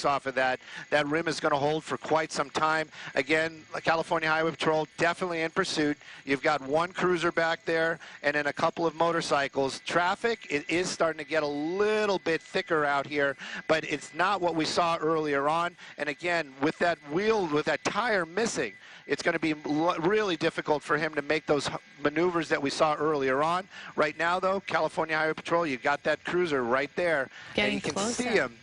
off of that. That rim is going to hold for quite some time. Again, California Highway Patrol definitely in pursuit. You've got one cruiser back there and then a couple of motorcycles. Traffic, it is starting to get a little bit thicker out here, but it's not what we saw earlier on. And again, with that wheel, with that tire missing, it's going to be really difficult for him to make those maneuvers that we saw earlier on. Right now, though, California Highway Patrol, you've got that cruiser right there. Getting and you can closer. see him.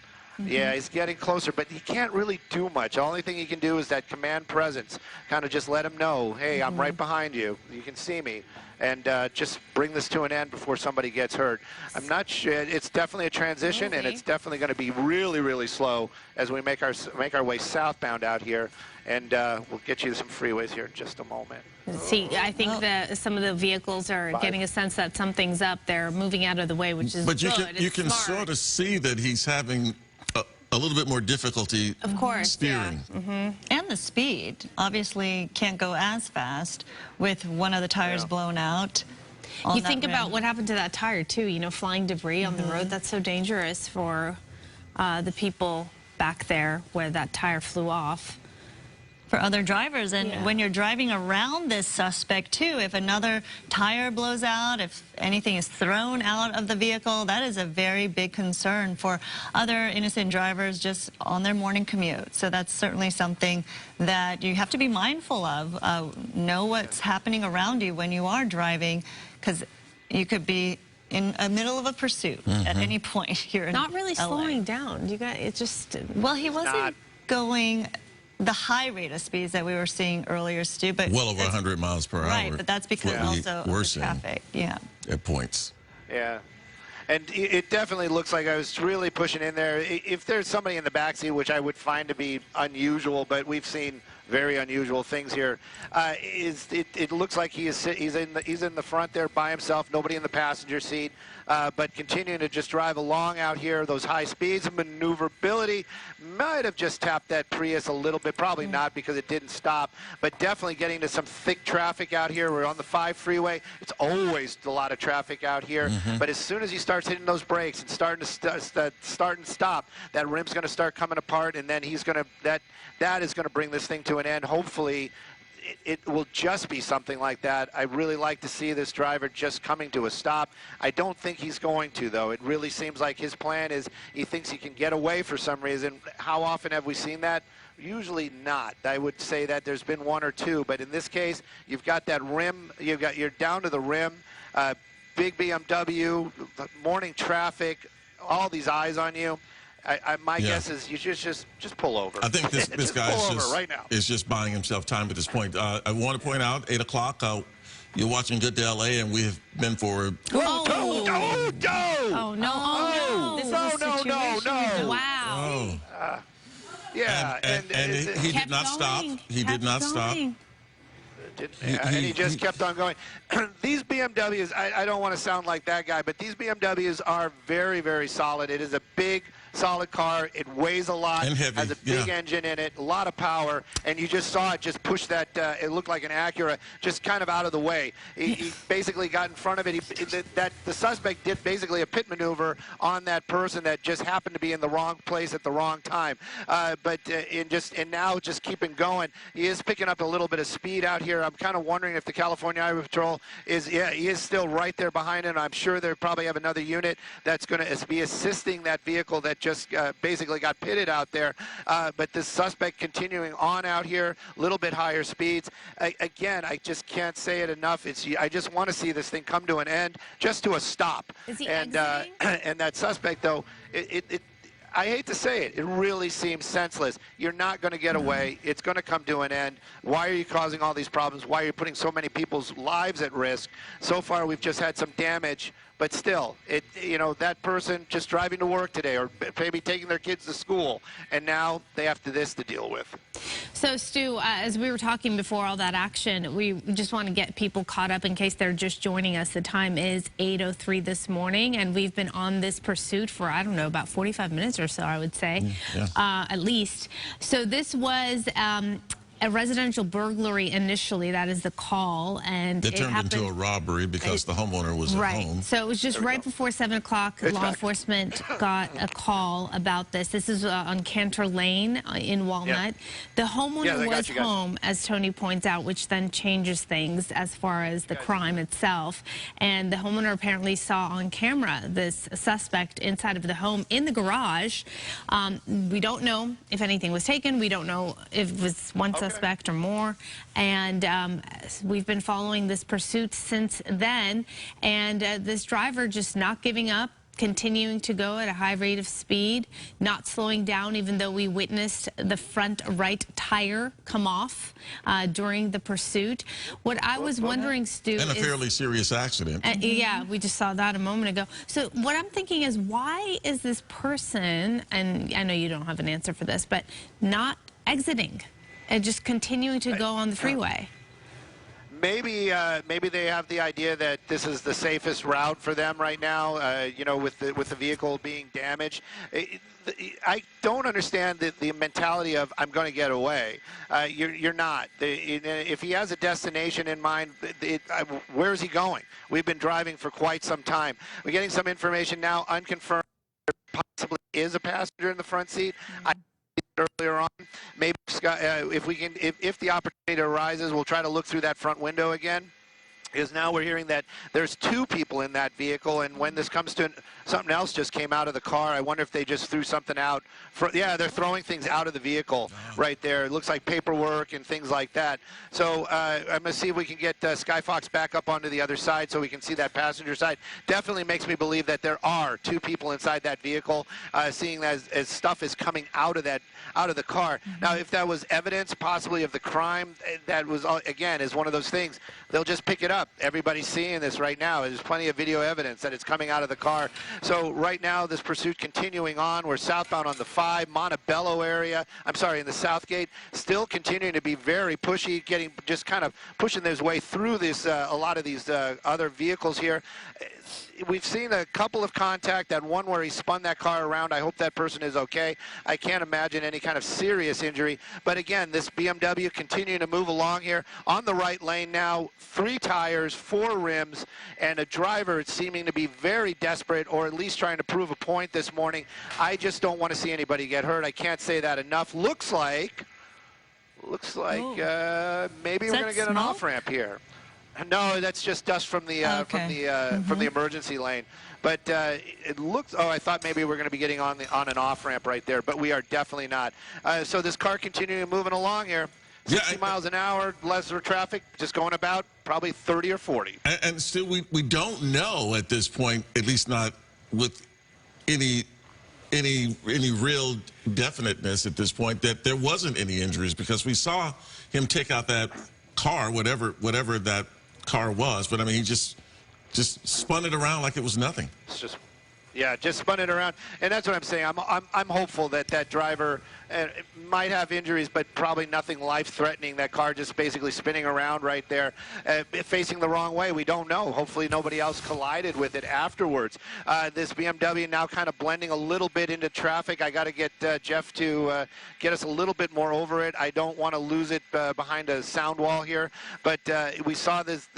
Yeah, he's getting closer, but he can't really do much. The only thing he can do is that command presence, kind of just let him know, hey, I'm right behind you. You can see me. And just bring this to an end before somebody gets hurt. I'm not sure. It's definitely a transition, and it's definitely going to be really, really slow as we make our way southbound out here. And we'll get you to some freeways here in just a moment. See, I think that some of the vehicles are getting a sense that something's up. They're moving out of the way, which is good. But you can sort of see that he's having a little bit more difficulty steering. Yeah. And the speed. Obviously can't go as fast with one of the tires blown out. You think about what happened to that tire, too. You know, flying debris on the road, that's so dangerous for the people back there where that tire flew off. For other drivers, and when you're driving around this suspect too, if another tire blows out, if anything is thrown out of the vehicle, that is a very big concern for other innocent drivers just on their morning commute. So that's certainly something that you have to be mindful of. Know what's happening around you when you are driving, because you could be in the middle of a pursuit at any point here in Not really LA. slowing down. You got it. Just Well, he wasn't going the high rate of speeds that we were seeing earlier, Stu, but well over 100 miles per hour. Right, but that's because also of the traffic. At points. Yeah. And it definitely looks like I was really pushing in there. If there's somebody in the backseat, which I would find to be unusual, but we've seen very unusual things here, it looks like he's in the front there by himself, nobody in the passenger seat, but continuing to just drive along out here, those high speeds and maneuverability. Might have just tapped that Prius a little bit, probably not because it didn't stop, but definitely getting to some thick traffic out here. We're on the 5 freeway. It's always a lot of traffic out here, but as soon as he starts hitting those brakes and starting to start and stop, that rim's going to start coming apart, and then he's going to that is going to bring this thing to an end. Hopefully it will just be something like that. I really like to see this driver just coming to a stop. I don't think he's going to, though. It really seems like his plan is he thinks he can get away for some reason. How often have we seen that? Usually not. I would say that there's been 1 or 2, but in this case, you've got that rim. You're down to the rim. Big BMW, morning traffic, all these eyes on you. My guess is you just pull over. I think this guy is just buying himself time at this point. I want to point out, 8 o'clock, you're watching Good Day LA, and we have been for... Oh, no. This is a situation. Wow. Yeah. And he did not stop. He did not stop. And he just kept on going. These BMWs, I don't want to sound like that guy, but these BMWs are very, very solid. It is a big, solid car. It weighs a lot, and heavy. Has a big engine in it, a lot of power, and you just saw it just push that, it looked like an Acura, just kind of out of the way. He basically got in front of it. The suspect did basically a pit maneuver on that person that just happened to be in the wrong place at the wrong time. And now just keeping going. He is picking up a little bit of speed out here. I'm kind of wondering if the California Highway Patrol is, he is still right there behind him. I'm sure they probably have another unit that's going to be assisting that vehicle that just basically got pitted out there. But this suspect continuing on out here, a little bit higher speeds. Again, I just can't say it enough. I just want to see this thing come to an end, just to a stop. Is he and that suspect, though, I hate to say it, it really seems senseless. You're not going to get away. It's going to come to an end. Why are you causing all these problems? Why are you putting so many people's lives at risk? So far, we've just had some damage, but still, that person just driving to work today or maybe taking their kids to school, and now they have this to deal with. So, Stu, as we were talking before all that action, we just want to get people caught up in case they're just joining us. The time is 8:03 this morning, and we've been on this pursuit for, I don't know, about 45 minutes or so, I would say, at least. So this was a residential burglary initially. That is the call, and it turned into a robbery because the homeowner was at home. So it was just right before 7 o'clock. Law enforcement got a call about this. This is on Cantor Lane in Walnut. The homeowner was home, as Tony points out, which then changes things as far as the crime itself. And the homeowner apparently saw on camera this suspect inside of the home in the garage. We don't know if anything was taken. We don't know if it was one suspect or more. And we've been following this pursuit since then. And this driver just not giving up, continuing to go at a high rate of speed, not slowing down, even though we witnessed the front right tire come off during the pursuit. What I was wondering, Stu, and a fairly serious accident. Yeah, we just saw that a moment ago. So what I'm thinking is, why is this person, and I know you don't have an answer for this, but not exiting and just continuing to go on the freeway? Maybe they have the idea that this is the safest route for them right now. You know, with the vehicle being damaged. I don't understand the mentality of I'm going to get away. You're not. If he has a destination in mind, where is he going? We've been driving for quite some time. We're getting some information now, unconfirmed. There possibly is a passenger in the front seat. Earlier on, maybe if the opportunity arises, we'll try to look through that front window again. Because now we're hearing that there's 2 people in that vehicle, and when this comes to something else just came out of the car, I wonder if they just threw something out. Yeah, they're throwing things out of the vehicle right there. It looks like paperwork and things like that. So I'm going to see if we can get Skyfox back up onto the other side so we can see that passenger side. Definitely makes me believe that there are 2 people inside that vehicle, seeing as stuff is coming out of the car. Now, if that was evidence possibly of the crime, that was, again, is one of those things. They'll just pick it up. Everybody's seeing this right now. There's plenty of video evidence that it's coming out of the car. So right now, this pursuit continuing on. We're southbound on the 5, Montebello area. I'm sorry, in the Southgate. Still continuing to be very pushy, just kind of pushing his way through this, a lot of these other vehicles here. We've seen a couple of contact, that one where he spun that car around. I hope that person is okay. I can't imagine any kind of serious injury. But again, this BMW continuing to move along here on the right lane now. 3 tires, 4 rims, and a driver seeming to be very desperate, or at least trying to prove a point this morning. I just don't want to see anybody get hurt. I can't say that enough. Looks like maybe we're going to get an off-ramp here. No, that's just dust from the from the emergency lane. But it looks. Oh, I thought maybe we're going to be getting on an off ramp right there, but we are definitely not. So this car continuing moving along here. 60 miles an hour, lesser traffic, just going about probably 30 or 40. And still, we don't know at this point, at least not with any real definiteness at this point, that there wasn't any injuries, because we saw him take out that car, whatever that car was, but I mean, he just spun it around like it was nothing. It's just, yeah, just spun it around, and that's what I'm saying. I'm hopeful that driver might have injuries, but probably nothing life-threatening. That car just basically spinning around right there, facing the wrong way. We don't know. Hopefully nobody else collided with it afterwards. This BMW now kind of blending a little bit into traffic. I got to get Jeff to get us a little bit more over it. I don't want to lose it behind a sound wall here, but we saw this.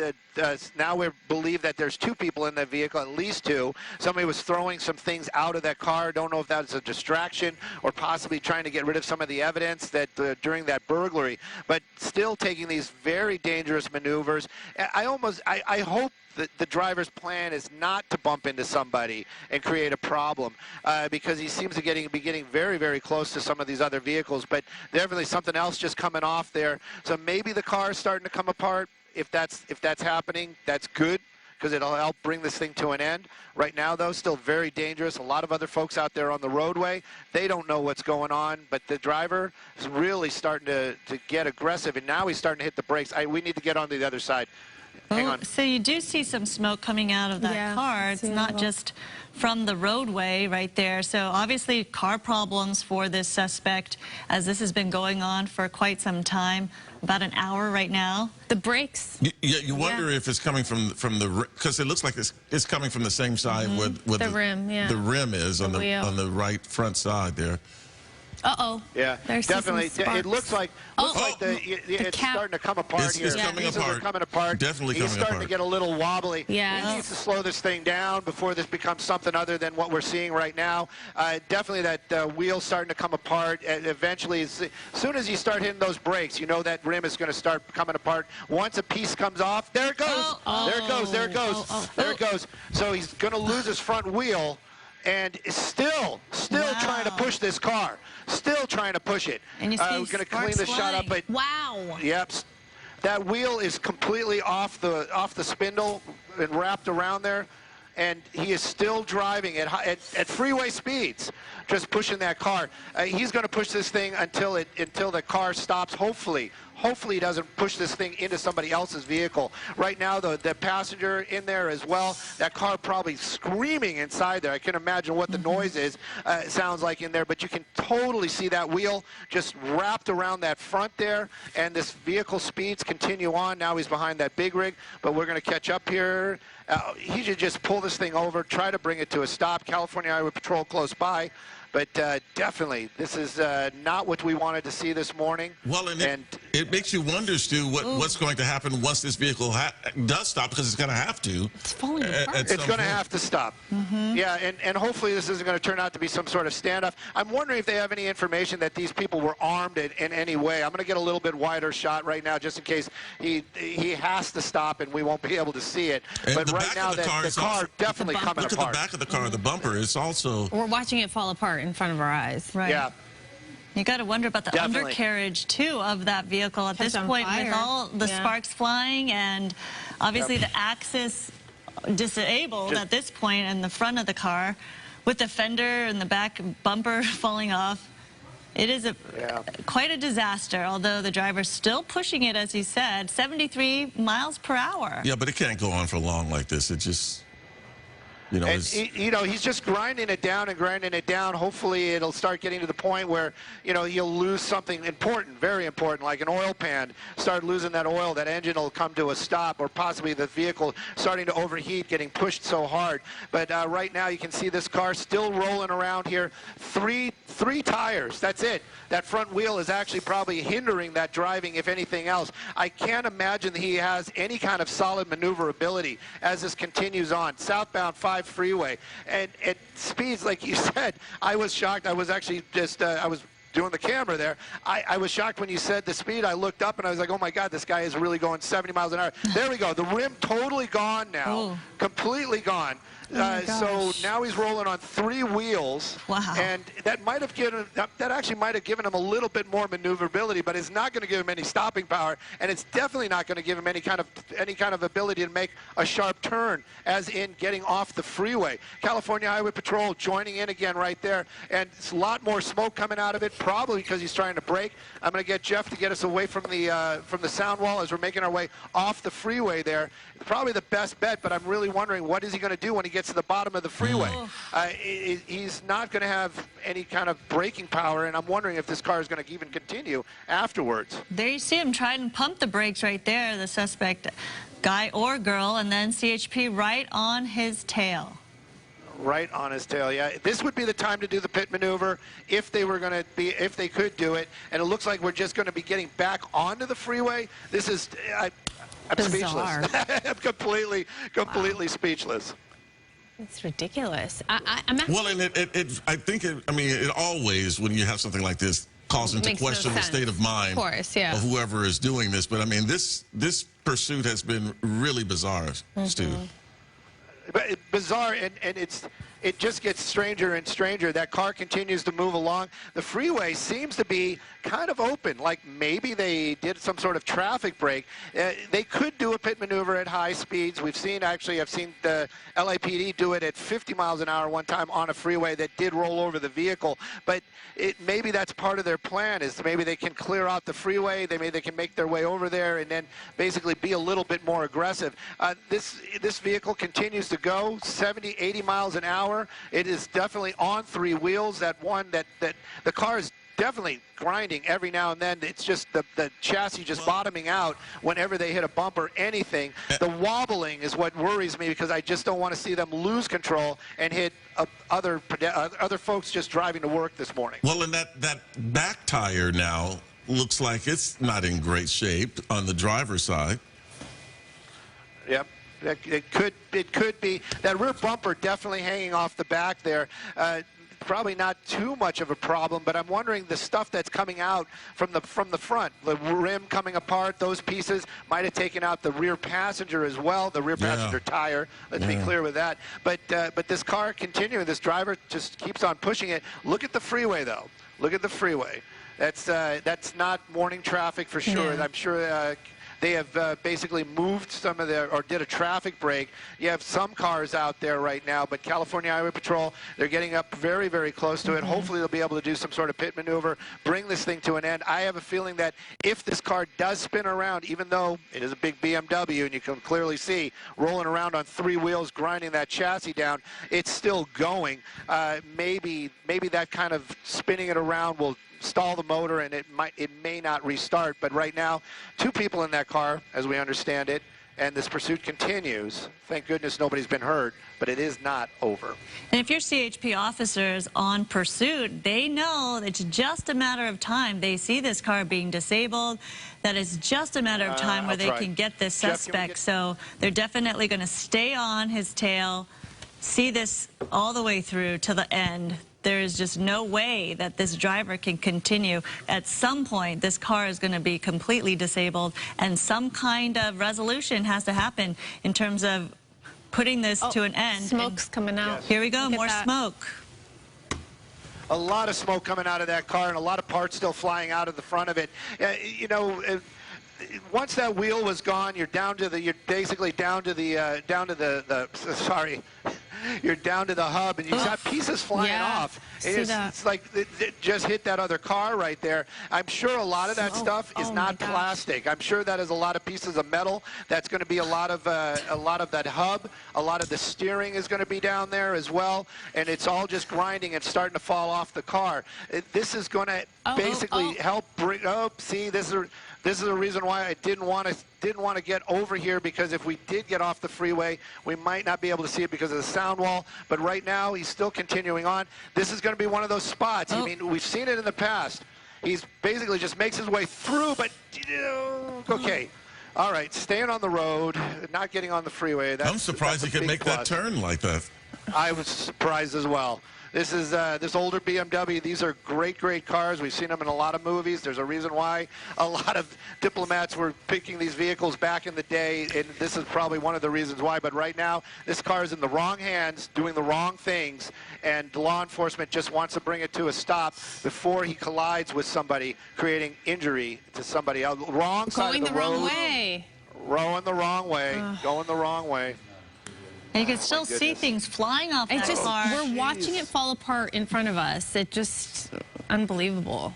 Now we believe that there's 2 people in the vehicle, at least 2. Somebody was throwing some things out of that car. Don't know if that was a distraction or possibly trying to get rid of some of the evidence that during that burglary, but still taking these very dangerous maneuvers. I hope that the driver's plan is not to bump into somebody and create a problem, because he seems to be getting very, very close to some of these other vehicles, but definitely something else just coming off there. So maybe the car is starting to come apart. If that's happening, that's good, because it'll help bring this thing to an end. Right now, though, still very dangerous. A lot of other folks out there on the roadway, they don't know what's going on, but the driver is really starting to get aggressive, and now he's starting to hit the brakes. We need to get onto the other side. Hang on. So you do see some smoke coming out of that car. It's not just from the roadway right there. So obviously car problems for this suspect, as this has been going on for quite some time, about an hour right now. The brakes. You wonder if it's coming from the, because it looks like it's coming from the same side where the rim, the rim is on the right front side there. Uh-oh. Yeah, There's definitely. some sparks. It looks like it's cap. starting to come apart It's here. coming These apart. are coming apart. Definitely He's coming starting apart. to get a little wobbly. Yeah. He needs to slow this thing down before this becomes something other than what we're seeing right now. Definitely that wheel's starting to come apart. And eventually, as soon as you start hitting those brakes, you know that rim is going to start coming apart. Once a piece comes off, there it goes. There it goes. There it goes. There it goes. So he's going to lose his front wheel. And still trying to push this car. Still trying to push it. And you see we're going to clean this shot up, but Wow. yep, that wheel is completely off the spindle and wrapped around there, and he is still driving at freeway speeds, just pushing that car. He's going to push this thing until the car stops. Hopefully he doesn't push this thing into somebody else's vehicle. Right now, the passenger in there as well, that car probably screaming inside there. I can imagine what the noise is, sounds like in there, but you can totally see that wheel just wrapped around that front there, and this vehicle speeds continue on. Now he's behind that big rig, but we're going to catch up here. He should just pull this thing over, try to bring it to a stop. California Highway Patrol close by. But definitely, this is not what we wanted to see this morning. Well, and it makes you wonder, Stu, what's going to happen once this vehicle does stop, because it's going to have to. It's falling apart. It's going to have to stop. Yeah, and hopefully this isn't going to turn out to be some sort of standoff. I'm wondering if they have any information that these people were armed in any way. I'm going to get a little bit wider shot right now, just in case he has to stop and we won't be able to see it. And but the right back now, of the car is also, definitely coming look apart. at the back of the car, the bumper. It's also. We're watching it fall apart in front of our eyes. Right. Yeah. You got to wonder about the Definitely. undercarriage, too, of that vehicle at Catch this on point fire. with all the Yeah. sparks flying and obviously the axis disabled at this point in the front of the car with the fender and the back bumper falling off. It is quite a disaster, although the driver's still pushing it, as you said, 73 miles per hour. Yeah, but it can't go on for long like this. It just, you know, And he's just grinding it down and grinding it down. Hopefully it'll start getting to the point where, you'll lose something important, very important, like an oil pan. Start losing that oil, that engine will come to a stop, or possibly the vehicle starting to overheat, getting pushed so hard. But right now you can see this car still rolling around here. Three tires, that's it. That front wheel is actually probably hindering that driving, if anything else. I can't imagine that he has any kind of solid maneuverability as this continues on. Southbound 5 freeway, and at speeds like you said, I was shocked. I was actually just I was doing the camera there. I was shocked when you said the speed. I looked up and I was like, oh my God, this guy is really going 70 miles an hour. There we go. The rim totally gone now, completely gone. So now he's rolling on 3 wheels. Wow. And that might have given that actually might have given him a little bit more maneuverability, but it's not going to give him any stopping power, and it's definitely not going to give him any kind of ability to make a sharp turn, as in getting off the freeway. California Highway Patrol joining in again right there, and it's a lot more smoke coming out of it, probably because he's trying to brake. I'm going to get Jeff to get us away from the sound wall as we're making our way off the freeway there. Probably the best bet, but I'm really wondering what is he going to do when he gets to the bottom of the freeway. He's not going to have any kind of braking power, and I'm wondering if this car is going to even continue afterwards. There you see him try and pump the brakes right there, the suspect, guy or girl, and then CHP right on his tail. Right on his tail, yeah. This would be the time to do the pit maneuver if they could do it. And it looks like we're just going to be getting back onto the freeway. This is, I'm Bizarre. speechless. I'm completely speechless. It's ridiculous. I'm actually, Well, and I think it always, when you have something like this, calls into Makes no question the sense. state of mind Of course, yeah. of whoever is doing this. But I mean, this pursuit has been really bizarre, Stu. But bizarre, and it just gets stranger and stranger. That car continues to move along. The freeway seems to be kind of open, like maybe they did some sort of traffic break. They could do a pit maneuver at high speeds. I've seen the LAPD do it at 50 miles an hour one time on a freeway that did roll over the vehicle. But maybe that's part of their plan, is maybe they can clear out the freeway. Maybe they can make their way over there and then basically be a little bit more aggressive. This vehicle continues to go 70, 80 miles an hour. It is definitely on 3 wheels. The car is definitely grinding every now and then. It's just the chassis just bottoming out whenever they hit a bump or anything. The wobbling is what worries me because I just don't want to see them lose control and hit other folks just driving to work this morning. Well, and that back tire now looks like it's not in great shape on the driver's side. Yep. It could be. That rear bumper definitely hanging off the back there. Probably not too much of a problem, but I'm wondering the stuff that's coming out from the front, the rim coming apart, those pieces might have taken out the rear passenger as well, the rear passenger tire. Let's be clear with that. But this car continuing, this driver just keeps on pushing it. Look at the freeway, though. Look at the freeway. That's not morning traffic for sure. No. I'm sure they have basically moved some of or did a traffic break. You have some cars out there right now, but California Highway Patrol, they're getting up very, very close to it. Hopefully they'll be able to do some sort of pit maneuver, bring this thing to an end. I have a feeling that if this car does spin around, even though it is a big BMW and you can clearly see rolling around on 3 wheels, grinding that chassis down, it's still going. Maybe that kind of spinning it around will stall the motor and it may not restart. But right now, 2 people in that car, as we understand it, and this pursuit continues. Thank goodness nobody's been hurt, but it is not over. And if you're CHP officers on pursuit, they know it's just a matter of time. They see this car being disabled, that it's just a matter of time where they can get this suspect. So they're definitely going to stay on his tail, see this all the way through to the end. There is just no way that this driver can continue. At some point, this car is going to be completely disabled, and some kind of resolution has to happen in terms of putting this to an end. Smoke's coming out. Here we go, more smoke. A lot of smoke coming out of that car and a lot of parts still flying out of the front of it. You know, once that wheel was gone, you're basically down to the sorry. You're down to the hub, and you've got pieces flying off. It's like it just hit that other car right there. I'm sure a lot of that stuff is not plastic. I'm sure that is a lot of pieces of metal. That's going to be a lot of that hub. A lot of the steering is going to be down there as well, and it's all just grinding and starting to fall off the car. This is going to basically help bring. See, this is the reason why I didn't want to get over here, because if we did get off the freeway, we might not be able to see it because of the sound wall. But right now, he's still continuing on. This is going to be one of those spots. I mean, we've seen it in the past. He's basically just makes his way through, but okay. All right, staying on the road, not getting on the freeway. I'm surprised he could make that turn like that. I was surprised as well. This is this older BMW. These are great, great cars. We've seen them in a lot of movies. There's a reason why a lot of diplomats were picking these vehicles back in the day, and this is probably one of the reasons why. But right now, this car is in the wrong hands, doing the wrong things, and law enforcement just wants to bring it to a stop before he collides with somebody, creating injury to somebody else. Wrong side of the road. Going the wrong way. Rowing the wrong way. Going the wrong way. And you can still see things flying off that car. We're watching it fall apart in front of us. It just unbelievable.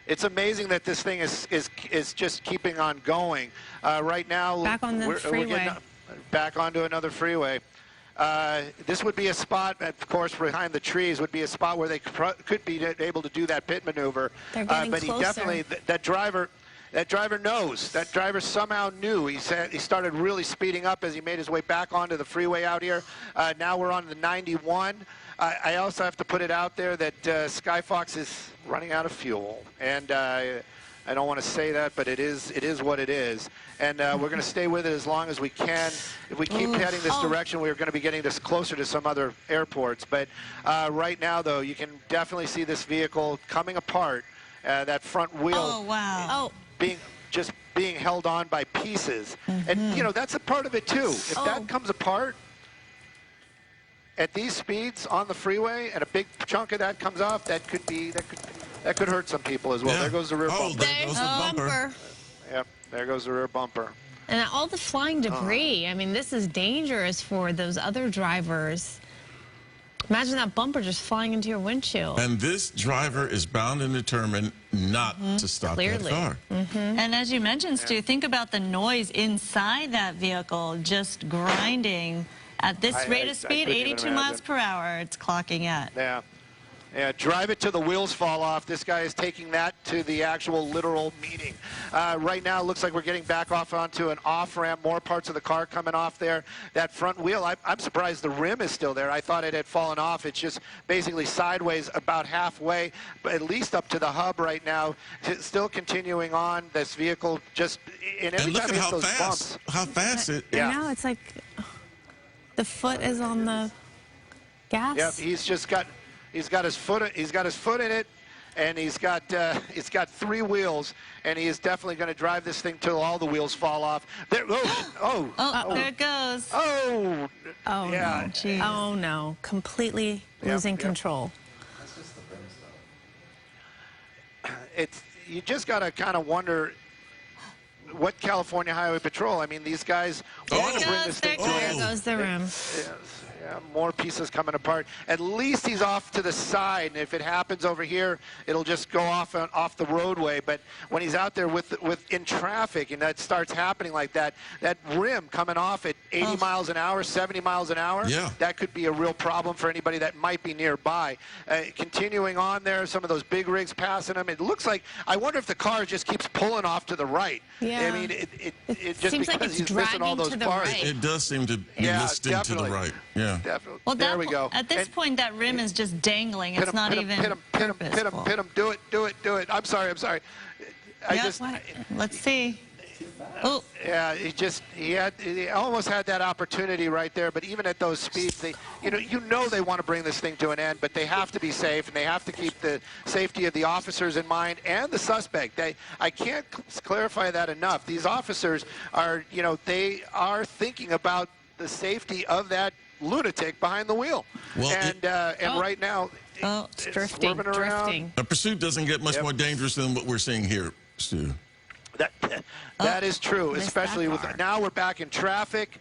It's amazing that this thing is just keeping on going. Right now, back on the freeway. We're getting back onto another freeway. This would be a spot, of course, behind the trees, would be a spot where they could be able to do that pit maneuver. They're getting but closer. He definitely, that driver knows. That driver somehow knew. He started really speeding up as he made his way back onto the freeway out here. Now we're on the 91. I also have to put it out there that Skyfox is running out of fuel. And I don't want to say that, but it is what it is. And we're going to stay with it as long as we can. If we keep heading this direction, we're going to be getting this closer to some other airports. But right now, though, you can definitely see this vehicle coming apart. That front wheel. Oh, wow. Being held on by pieces. And, you know, that's a part of it, too. If that comes apart at these speeds on the freeway and a big chunk of that comes off, that could hurt some people as well. Yeah. There goes the rear bumper. There goes the bumper. Yep, there goes the rear bumper. And all the flying debris. I mean, this is dangerous for those other drivers. Imagine that bumper just flying into your windshield. And this driver is bound and determined not to stop that car. And as you mentioned, Stu, think about the noise inside that vehicle just grinding at this rate of speed, 82 miles per hour it's clocking at. Yeah. Yeah, drive it till the wheels fall off. This guy is taking that to the actual literal meaning. Right now, it looks like we're getting back off onto an off-ramp. More parts of the car coming off there. That front wheel, I'm surprised the rim is still there. I thought it had fallen off. It's just basically sideways about halfway, but at least up to the hub right now. Still continuing on. This vehicle just, and every And look time at it hits how those fast, bumps. how fast it. Yeah. Now it's like the foot is on the gas. Yep, he's got his foot in it, and he's got 3 wheels, and he is definitely going to drive this thing till all the wheels fall off. There, There it goes. Oh yeah. no! Jeez. Oh no! Completely losing control. You just got to kind of wonder what California Highway Patrol. I mean, these guys want to bring this thing to an There end. goes the rim. Yes, yeah, more pieces coming apart. At least he's off to the side, and if it happens over here, it'll just go off the roadway. But when he's out there in traffic, and that starts happening like that, that rim coming off at 80 miles an hour, 70 miles an hour, Yeah. that could be a real problem for anybody that might be nearby. Continuing on there, some of those big rigs passing him. It looks like, I wonder if the car just keeps pulling off to the right. Yeah. I mean, it just seems like because it's he's missing all dragging those to the parts. right. It does seem to be Yeah, listing definitely. to the right. Yeah. Definitely. Well, There we go. At this And point, that rim is just dangling. It's not even pin him, purposeful. pin him. Do it. I'm sorry. Yep. Let's see. Oh, Yeah, he almost had that opportunity right there, but even at those speeds, you know they want to bring this thing to an end, but they have to be safe, and they have to keep the safety of the officers in mind and the suspect. I can't clarify that enough. These officers are, they are thinking about the safety of that lunatic behind the wheel. Well, and right now, It's drifting. swerving around. Drifting. The pursuit doesn't get much more dangerous than what we're seeing here, Stu. That is true, missed especially that with car. now we're back in traffic.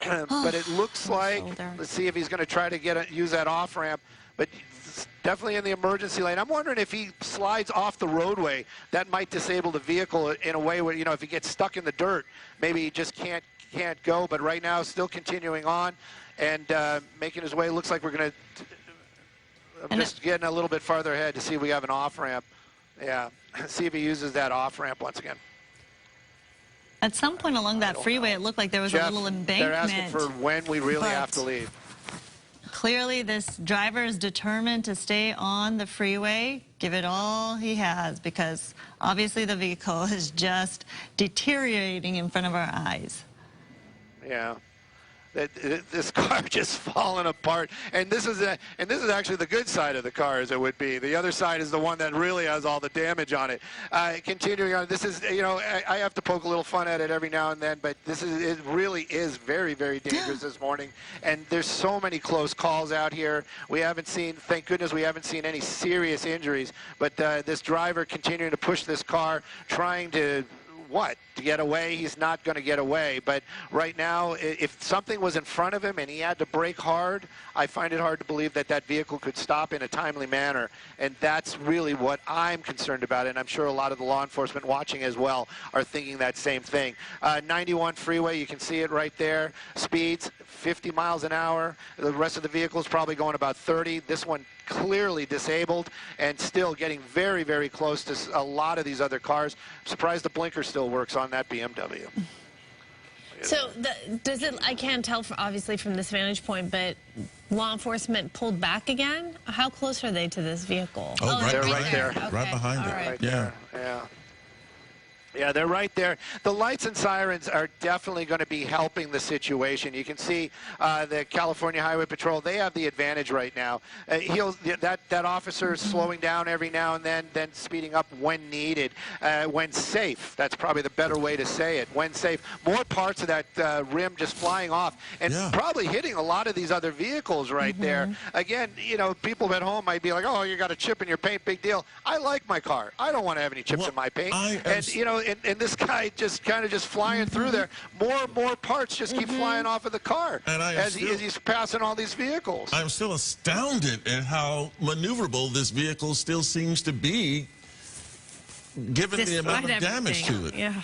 But it looks like, shoulder. let's see if he's going to try to use that off ramp. But it's definitely in the emergency lane. I'm wondering if he slides off the roadway, that might disable the vehicle in a way where, if he gets stuck in the dirt, maybe he just can't go. But right now, still continuing on and making his way. Looks like we're going to. I'm just getting a little bit farther ahead to see if we have an off ramp. Yeah, see if he uses that off ramp once again. at some point along that freeway, it looked like there was Jeff, a little they're asking embankment. for when we really have to but- leave. Clearly, this driver is determined to stay on the freeway, give it all he has, because obviously the vehicle is just deteriorating in front of our eyes. Yeah. This car just falling apart, and this is actually the good side of the car, as it would be. The other side is the one that really has all the damage on it. Continuing on, this is I have to poke a little fun at it every now and then, but it really is very, very dangerous this morning, and there's so many close calls out here. We haven't seen, thank goodness, we haven't seen any serious injuries, but this driver continuing to push this car, trying to get away. He's not going to get away. But right now, if something was in front of him and he had to brake hard, I find it hard to believe that vehicle could stop in a timely manner. And that's really what I'm concerned about. And I'm sure a lot of the law enforcement watching as well are thinking that same thing. 91 freeway, you can see it right there. Speeds 50 miles an hour. The rest of the vehicle is probably going about 30. This one clearly disabled and still getting very, very close to a lot of these other cars. I'm surprised the blinker still works on that BMW. So does it? I can't tell, obviously, from this vantage point, but law enforcement pulled back again. How close are they to this vehicle? Oh, right they're behind right there. it. Right Okay. behind All it. right. Right Yeah. there. Yeah. Yeah, they're right there. The lights and sirens are definitely going to be helping the situation. You can see the California Highway Patrol, they have the advantage right now. That officer is slowing down every now and then speeding up when needed, when safe. That's probably the better way to say it, when safe. More parts of that rim just flying off and probably hitting a lot of these other vehicles right there. Again, people at home might be like, oh, you got a chip in your paint, big deal. I like my car. I don't want to have any chips in my paint. And this guy just kind of flying through there. More parts just keep flying off of the car And as he's passing all these vehicles. I'm still astounded at how maneuverable this vehicle still seems to be, given the amount of damage to it. Yeah.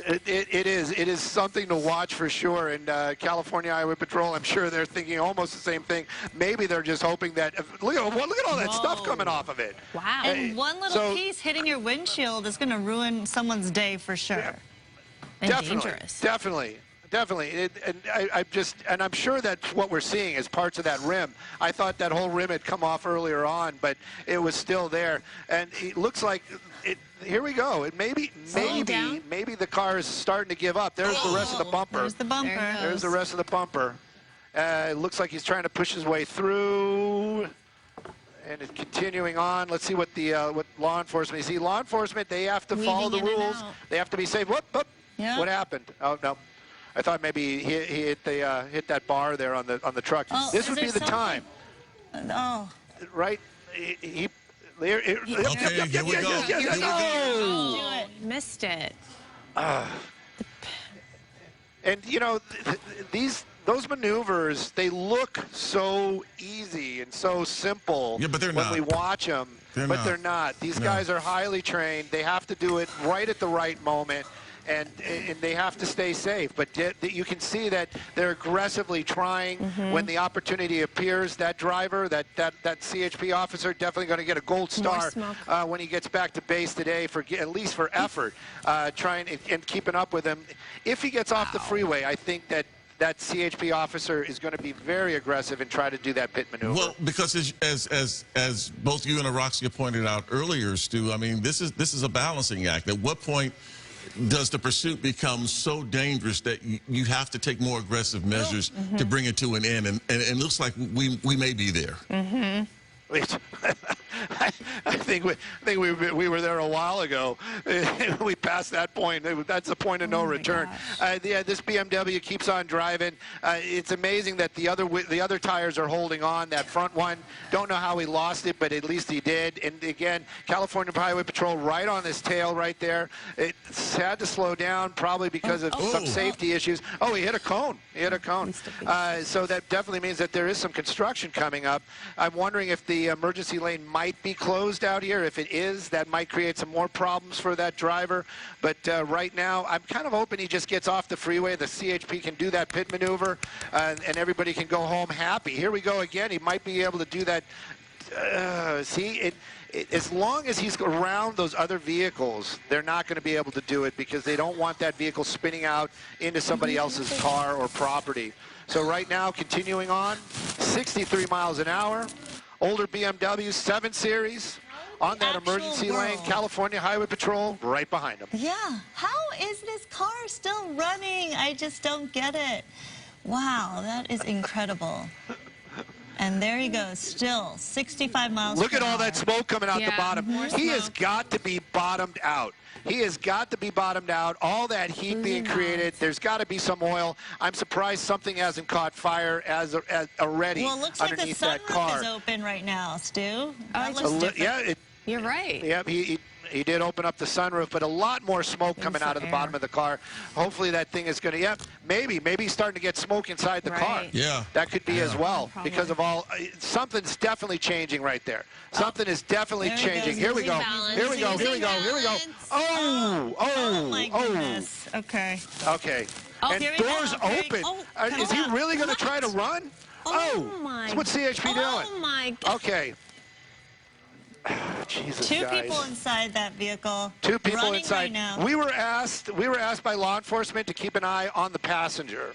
It is something to watch for sure. And California Highway Patrol, I'm sure they're thinking almost the same thing. Maybe they're just hoping that look at all that stuff coming off of it. Wow. And one little piece hitting your windshield is going to ruin someone's day for sure. And Definitely, dangerous. definitely. And I'm sure that's what we're seeing is parts of that rim. I thought that whole rim had come off earlier on, but it was still there. And it looks like here we go. It maybe the car is starting to give up. There's the rest of the bumper. There's the bumper. There's the rest of the bumper. It looks like he's trying to push his way through. And it's continuing on. Let's see what the what law enforcement. You see, law enforcement, they have to follow the rules. They have to be safe. Whoop. Yeah. What happened? Oh no, I thought maybe he hit the hit that bar there on the truck. Oh, this would be the time, right? Okay, here we go. Here we go. Do it. Missed it. And you know, those maneuvers, they look so easy and so simple. Yeah, but they're when not. we watch them. They're not. These guys are highly trained. They have to do it right at the right moment. And they have to stay safe. But you can see that they're aggressively trying when the opportunity appears. That driver, that CHP officer, definitely going to get a gold star when he gets back to base today for at least for effort, trying and keeping up with him. If he gets off the freeway, I think that CHP officer is going to be very aggressive and try to do that pit maneuver. Well, because as both you and Araxia pointed out earlier, Stu, I mean, this is a balancing act. At what point does the pursuit become so dangerous that you have to take more aggressive measures to bring it to an end? And it looks like we may be there. I think we were there a while ago. We passed that point. That's the point of no return. Yeah, this BMW keeps on driving. It's amazing that the other tires are holding on. That front one, don't know how he lost it, but at least he did. And again, California Highway Patrol right on his tail right there. It's had to slow down probably because of some safety issues. Oh, he hit a cone. He hit a cone. So that definitely means that there is some construction coming up. I'm wondering if the emergency lane might be closed out here. If it is, that might create some more problems for that driver. But right now, I'm kind of hoping he just gets off the freeway. The CHP can do that pit maneuver, and everybody can go home happy. Here we go again. He might be able to do that. See, as long as he's around those other vehicles, they're not going to be able to do it because they don't want that vehicle spinning out into somebody else's car or property. So right now, continuing on, 63 miles an hour. Older BMW 7 Series on that emergency lane. California Highway Patrol right behind him. Yeah. How is this car still running? I just don't get it. Wow, that is incredible. And there he goes, still 65 miles Look per at all hour. that smoke coming out the bottom. He has got to be bottomed out. He has got to be bottomed out. All that heat being created. There's got to be some oil. I'm surprised something hasn't caught fire as already Well, it looks like the underneath that car. sunroof is open right now, Stu. That it's looks different. Yeah, You're right. yeah, he did open up the sunroof, but a lot more smoke coming out of the bottom of the car. Hopefully that thing is going to, maybe he's starting to get smoke inside the car. Yeah. That could be as well Probably. because of all, something's definitely changing right there. Something is definitely There he changing. goes. Here we go. Balance. Here we go. Here we go. Here we go. Oh my goodness. Okay. Okay. And here we go. doors Okay. open. Oh, Is he really going to try to run? My. What's CHP doing? Oh my God. Okay. Jesus, Two guys. people inside that vehicle. Two people running inside. Right now. We were asked by law enforcement to keep an eye on the passenger.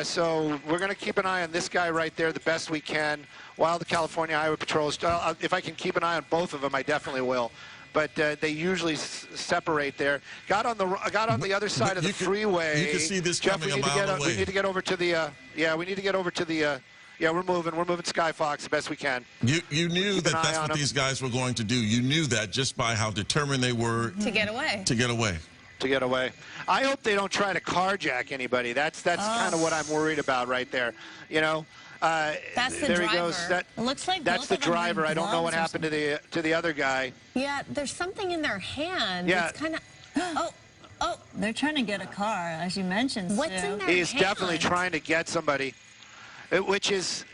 So we're going to keep an eye on this guy right there the best we can while the California Highway Patrol is. If I can keep an eye on both of them, I definitely will. But they usually separate there. Got on the other side of the freeway. You can see this Jeff, coming a mile away. We need to get over to the. We need to get over to the. Yeah, we're moving Skyfox the best we can. You knew that that's what these guys were going to do. You knew that just by how determined they were To get away. to get away. To get away. I hope they don't try to carjack anybody. That's kind of what I'm worried about right there. You know. That's the there driver. he goes. It looks like That's both the of them driver. wear I don't know what gloves or happened to the other guy. Yeah, there's something in their hand. Yeah. It's kind of. Oh, They're trying to get a car, as you mentioned. what's Stu. in their He's hand? definitely trying to get somebody, which is.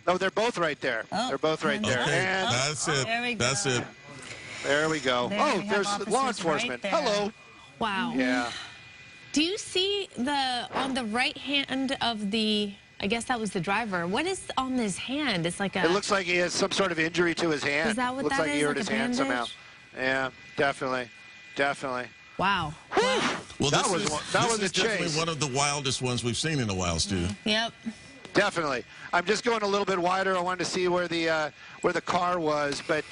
Oh, they're both right there. Oh, They're both right there. Okay, And that's it. there we go. That's it. there we go. There Oh, we have there's officers law right enforcement. there. Hello. Wow. Yeah. Do you see on the right hand of the, I guess that was the driver, what is on his hand? It's like a... It looks like he has some sort of injury to his hand. Is that what looks that like he is, hurt like his a hand somehow. bandage? Yeah, definitely. Definitely. Wow. Well, That this was is, one- that this was is a definitely chase. one of the wildest ones we've seen in a while, Stu. Yep. Definitely. I'm just going a little bit wider. I wanted to see where the car was, but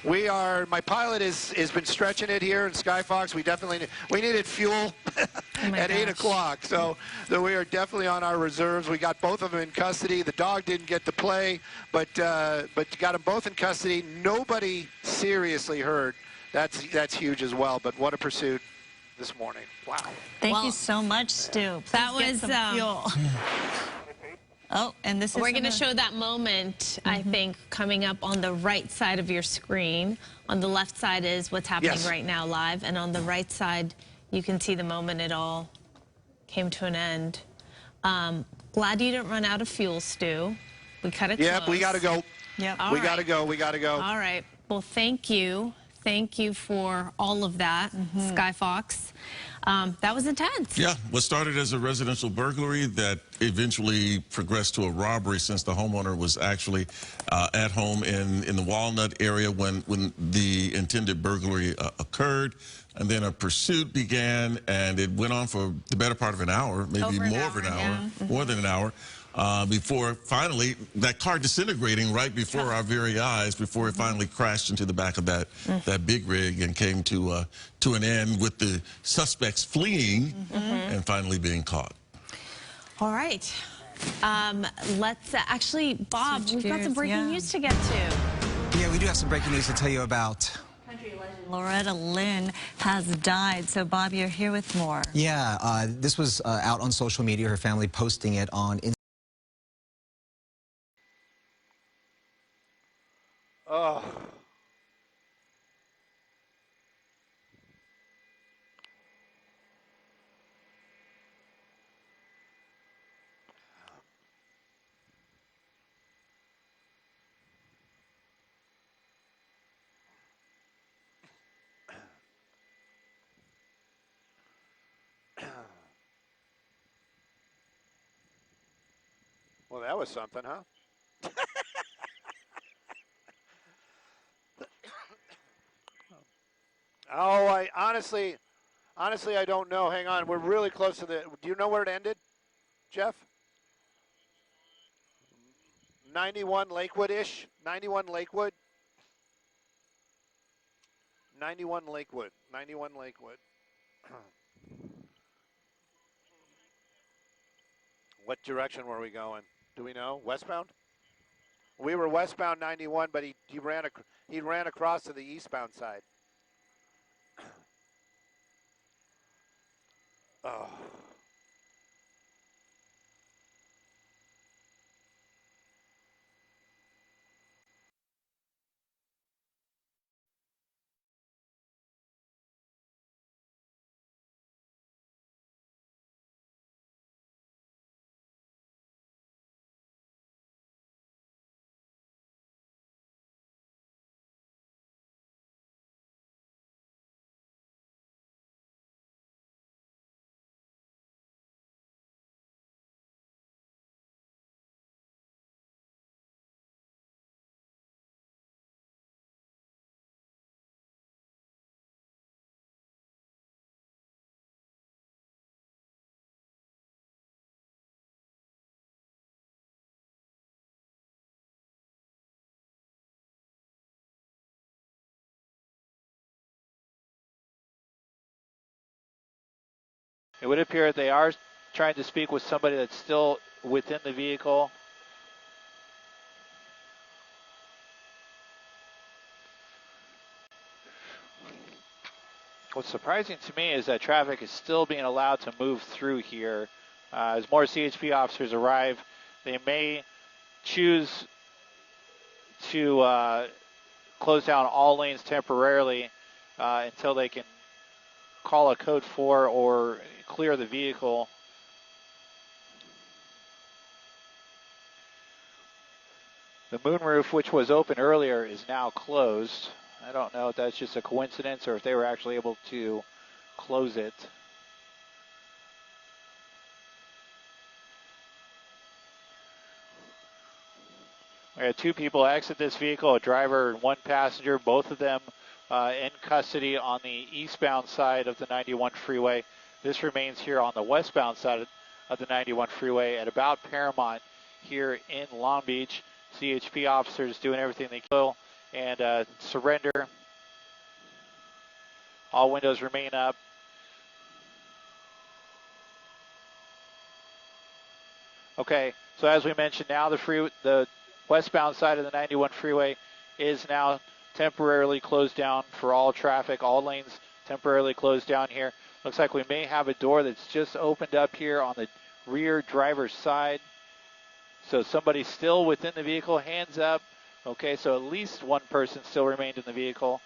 my pilot has been stretching it here in Skyfox. We needed fuel at 8 o'clock, so we are definitely on our reserves. We got both of them in custody. The dog didn't get to play, but got them both in custody. Nobody seriously hurt. That's huge as well. But what a pursuit this morning! Wow. Thank you so much, Stu. Please That get was, some fuel. Oh, and this is... We're going to show that moment, I think, coming up on the right side of your screen. On the left side is what's happening right now live, and on the right side, you can see the moment it all came to an end. Glad you didn't run out of fuel, Stu. We cut it close. Yep, we got to go. Yep. We got to go. We got to go. All right. Well, thank you. Thank you for all of that, Skyfox. That was intense. Yeah, what started as a residential burglary that eventually progressed to a robbery, since the homeowner was actually at home in the Walnut area when the intended burglary occurred. And then a pursuit began, and it went on for the better part of an hour, maybe more of an hour, more than an hour, before finally that car disintegrating right before our very eyes, before it finally crashed into the back of that big rig and came to an end with the suspects fleeing and finally being caught. All right. Let's actually, Bob, Switch we've got some gears, breaking news to get to. Yeah, we do have some breaking news to tell you about. Country legend Loretta Lynn has died. So, Bob, you're here with more. Yeah, this was out on social media, her family posting it on Instagram. Oh. Well, that was something, huh? Oh, I honestly, I don't know. Hang on, we're really close to the. Do you know where it ended, Jeff? 91 Lakewood-ish. 91 Lakewood. 91 Lakewood. 91 Lakewood. What direction were we going? Do we know? Westbound? We were westbound 91, but he ran across to the eastbound side. Oh. It would appear that they are trying to speak with somebody that's still within the vehicle. What's surprising to me is that traffic is still being allowed to move through here. As more CHP officers arrive, they may choose to close down all lanes temporarily until they can call a code 4 or clear the vehicle. The moonroof, which was open earlier, is now closed. I don't know if that's just a coincidence or if they were actually able to close it. We had 2 people exit this vehicle, a driver and 1 passenger, both of them in custody on the eastbound side of the 91 freeway. This remains here on the westbound side of the 91 freeway at about Paramount here in Long Beach. CHP officers doing everything they can and surrender. All windows remain up. Okay, so as we mentioned, now the westbound side of the 91 freeway is now temporarily closed down for all traffic. All lanes temporarily closed down here. Looks like we may have a door that's just opened up here on the rear driver's side. So somebody's still within the vehicle, hands up. Okay, so at least 1 person still remained in the vehicle.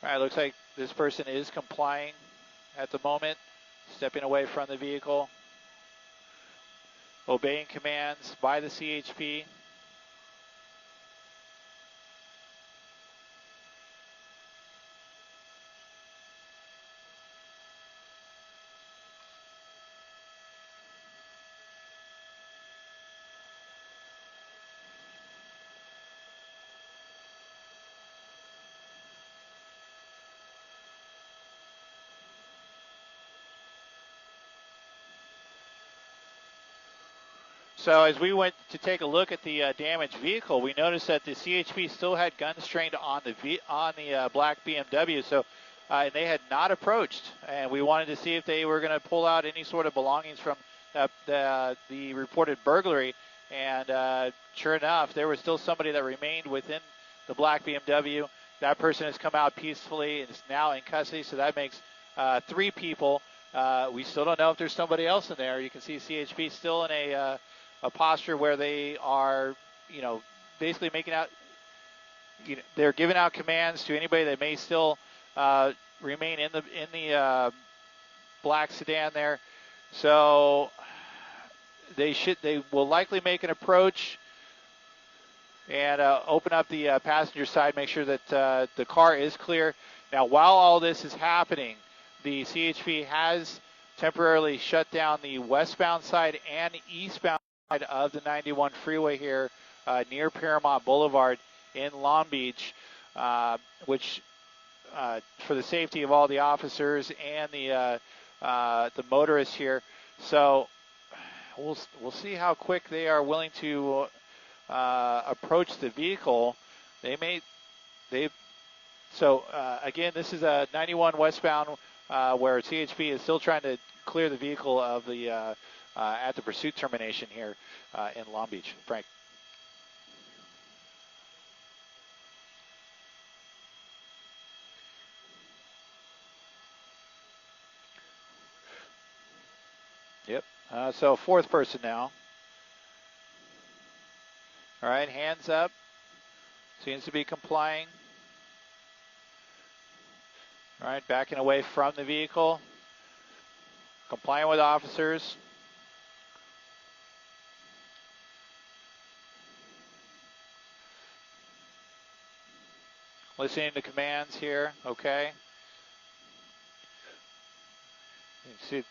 All right, looks like this person is complying at the moment, stepping away from the vehicle, obeying commands by the CHP. So as we went to take a look at the damaged vehicle, we noticed that the CHP still had guns trained on the black BMW. So they had not approached, and we wanted to see if they were going to pull out any sort of belongings from the reported burglary. And sure enough, there was still somebody that remained within the black BMW. That person has come out peacefully and is now in custody. So that makes 3 people. We still don't know if there's somebody else in there. You can see CHP still in a posture where they are, basically making out, they're giving out commands to anybody that may still remain in the black sedan there. So they will likely make an approach and open up the passenger side, make sure that the car is clear. Now, while all this is happening, the CHP has temporarily shut down the westbound side and eastbound side of the 91 freeway here near Paramount Boulevard in Long Beach, which for the safety of all the officers and the motorists here. So we'll see how quick they are willing to approach the vehicle. So again, this is a 91 westbound where CHP is still trying to clear the vehicle of the at the pursuit termination here in Long Beach. Frank. Yep. So 4th person now. All right, hands up. Seems to be complying. All right, backing away from the vehicle. Complying with officers. Listening to commands here, okay. You see.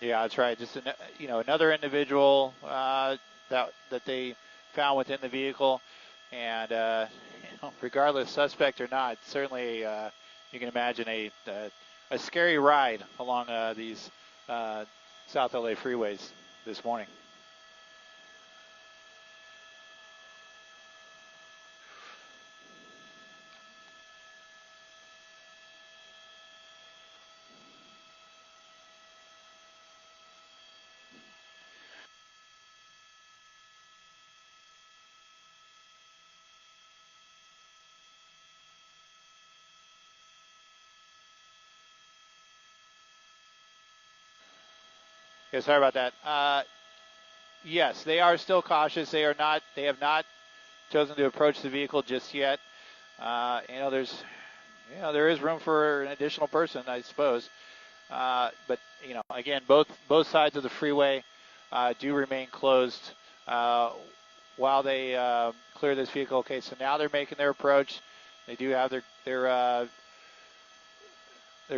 Yeah, that's right. Just another individual that they found within the vehicle, and regardless suspect or not, certainly you can imagine a scary ride along these South LA freeways this morning. Okay, sorry about that. Yes, they are still cautious. They are not. They have not chosen to approach the vehicle just yet. There is room for an additional person, I suppose. But again, both sides of the freeway do remain closed while they clear this vehicle. Okay, so now they're making their approach. They do have their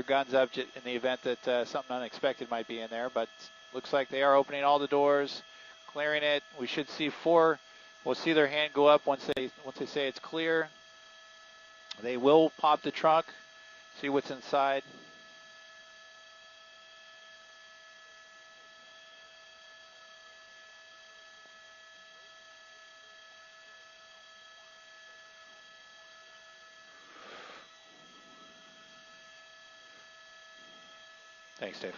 guns up in the event that something unexpected might be in there. But looks like they are opening all the doors, clearing it. We should see 4. We'll see their hand go up once they say it's clear. They will pop the trunk, see what's inside. Thanks, Dave.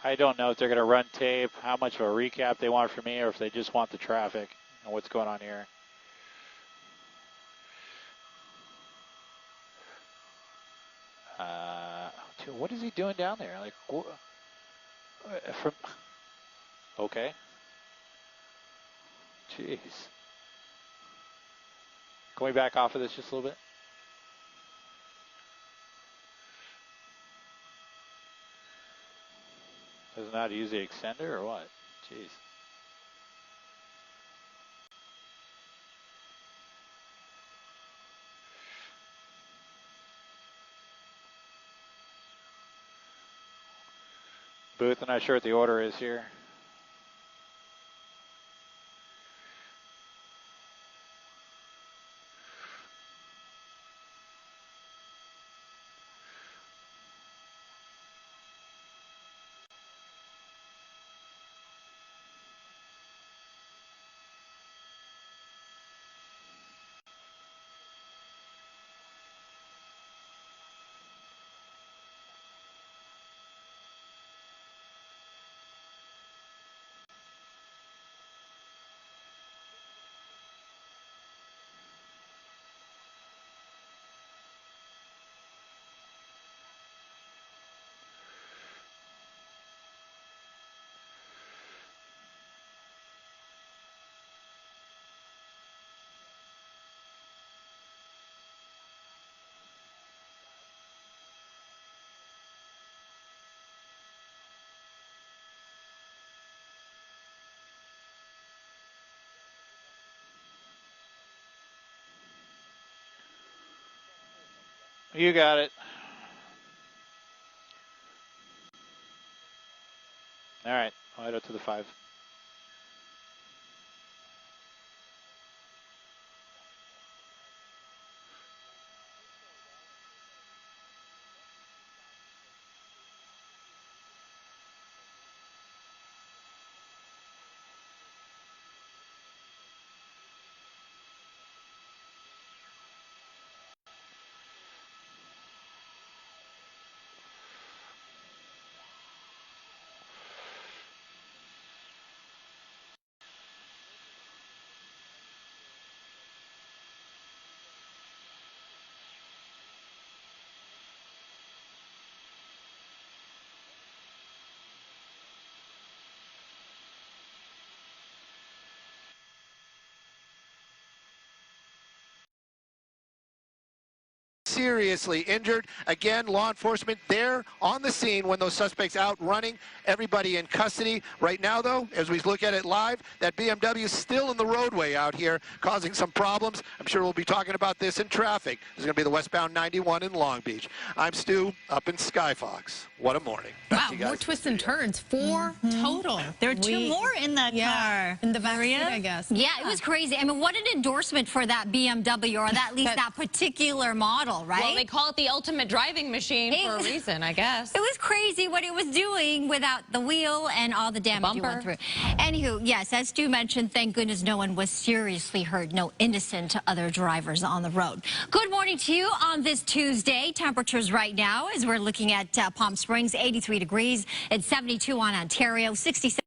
I don't know if they're going to run tape, how much of a recap they want from me, or if they just want the traffic and what's going on here. Dude, what is he doing down there? Like, okay. Jeez. Can we back off of this just a little bit? Doesn't know how to use the extender or what? Jeez. Booth, I'm not sure what the order is here. You got it. All right, I'll head up to the 5. Seriously injured. Again, law enforcement there on the scene when those suspects out running, everybody in custody. Right now, though, as we look at it live, that BMW is still in the roadway out here causing some problems. I'm sure we'll be talking about this in traffic. There's going to be the westbound 91 in Long Beach. I'm Stu, up in Skyfox. What a morning. Wow, more twists and turns. 4 total. There are 2 more in that car. In the back seat, I guess. Yeah, it was crazy. I mean, what an endorsement for that BMW, or at least that particular model, right? Well, they call it the ultimate driving machine for a reason, I guess. It was crazy what it was doing without the wheel and all the damage it went through. Anywho, yes, as Stu mentioned, thank goodness no one was seriously hurt, no innocent other drivers on the road. Good morning to you on this Tuesday. Temperatures right now, as we're looking at Palm Springs, 83 degrees. It's 72 on Ontario, 67.